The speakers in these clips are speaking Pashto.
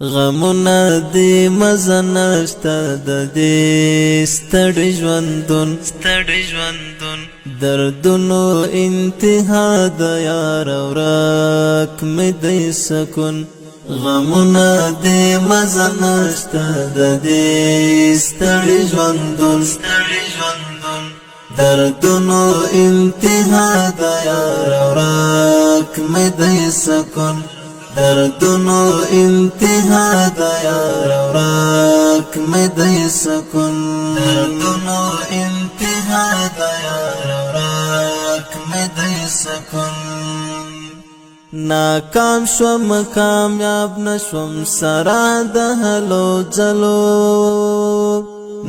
غمونه دې مزه نشته د دې ستړي ژوندون دردونو انتها د یار ورک مې دی سکون غمونه دې مزه نشته د دې ستړي ژوندون دردونو انتها د یار ورک مې دی سکون دردونو انتها د یار ورک مې دی سکون دردونو انتها د یار ورک مې دی سکون ناکام شوم کامیاب نشوم سرا د هلو ځلو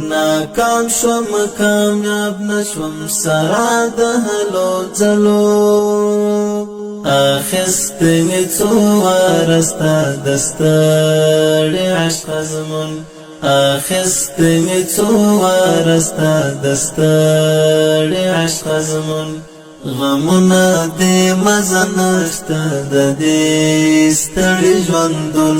ناکام شوم کامیاب نشوم سرا د هلو ځلو اخست می څو وارستا دستړې عشق زمون اخست می څو وارستا دستړې عشق زمون غمونه دې مزه نشته د دې ستړي ژوندون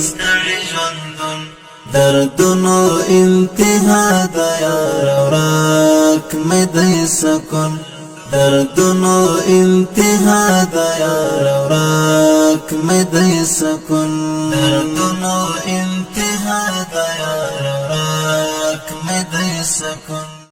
دردونو انتها د یار ورک مې دی سکون دردونو انتها د یار ورک مې دی سکون دردونو